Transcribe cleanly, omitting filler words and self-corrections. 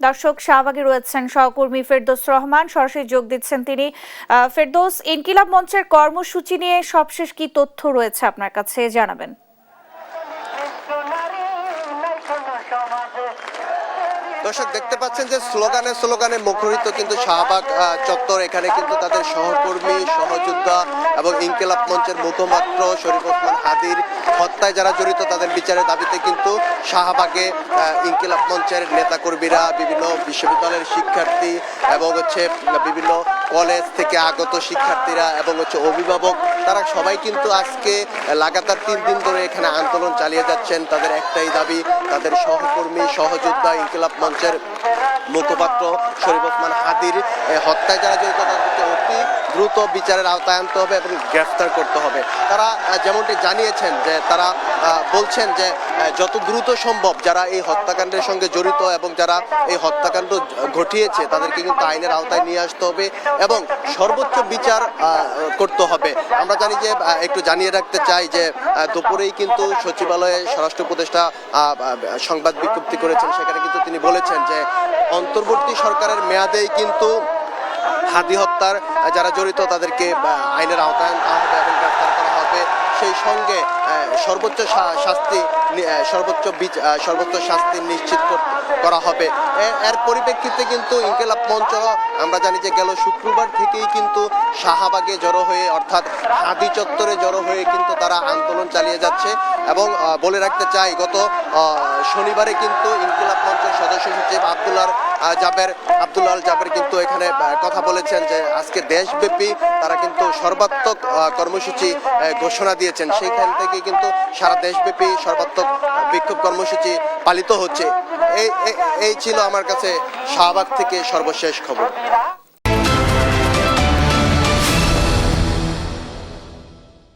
দর্শক, শাহবাগে রয়েছেন সহকর্মী ফেরদৌস রহমান, সরাসরি যোগ দিচ্ছেন তিনি। ফেরদৌস, ইনকিলাব মঞ্চের কর্মসূচি নিয়ে সবশেষ কি তথ্য রয়েছে আপনার কাছে, জানাবেন। দর্শক দেখতে পাচ্ছেন যে স্লোগানে মুখরিত কিন্তু শাহবাগ চত্বর। এখানে কিন্তু তাদের সহকর্মী, সহযোদ্ধা এবং ইনকিলাব মঞ্চের মুখপাত্র শরীফ ওসমান হাদির হত্যায় যারা জড়িত তাদের বিচারের দাবিতে কিন্তু শাহবাগে ইনকিলাব মঞ্চের নেতাকর্মীরা, বিভিন্ন বিশ্ববিদ্যালয়ের শিক্ষার্থী এবং বিভিন্ন কলেজ থেকে আগত শিক্ষার্থীরা এবং অভিভাবক, তারা সবাই কিন্তু আজকে লাগাতার 3 দিন ধরে এখানে আন্দোলন চালিয়ে যাচ্ছেন। তাদের একটাই দাবি, তাদের সহকর্মী, সহযোদ্ধা, ইনকিলাব মঞ্চের মুখপাত্র শরীফ ওসমান হাদির হত্যায় যারা জড়িত তাদেরকে অতি দ্রুত বিচারের আওতায় আনতে হবে এবং গ্রেফতার করতে হবে। তারা যেমনটি জানিয়েছেন যে তারা বলছেন যে যত দ্রুত সম্ভব যারা এই হত্যাকাণ্ডের সঙ্গে জড়িত এবং যারা এই হত্যাকাণ্ড ঘটিয়েছে তাদেরকে কিন্তু আইনের আওতায় নিয়ে আসতে হবে এবং সর্বোচ্চ বিচার করতে হবে। আমরা জানি যে একটু জানিয়ে রাখতে চাই যে দুপুরেই কিন্তু সচিবালয়ে স্বরাষ্ট্র উপদেষ্টা সংবাদ বিজ্ঞপ্তি করেছেন। সেখানে কিন্তু তিনি বলেছেন যে অন্তর্বর্তী সরকারের মেয়াদেই কিন্তু হাদি হত্যার যারা জড়িত তাদেরকে আইনের আওতায় আনা হবে এবং গ্রেফতার করা হবে। সেই সঙ্গে সর্বোচ্চ শাস্তি নিশ্চিত করা হবে। এর পরিপ্রেক্ষিতে কিন্তু ইনকিলাব মঞ্চ, আমরা জানি যে গেল শুক্রবার থেকেই কিন্তু শাহবাগে জড়ো হয়ে, অর্থাৎ হাদি চত্বরে জড়ো হয়ে কিন্তু তারা আন্দোলন চালিয়ে যাচ্ছে। এবং বলে রাখতে চাই, গত শনিবারে কিন্তু ইনকিলাব মঞ্চের সদস্য সচিব আব্দুল আল জাবের কিন্তু এখানে কথা বলেছেন যে আজকে দেশব্যাপী তারা কিন্তু সর্বাত্মক কর্মসূচি ঘোষণা দিয়েছেন। সেইখান থেকে কিন্তু সারা দেশব্যাপী সর্বাত্মক বিক্ষোভ কর্মসূচি পালিত হচ্ছে। এই ছিল আমার কাছে শাহবাগ থেকে সর্বশেষ খবর।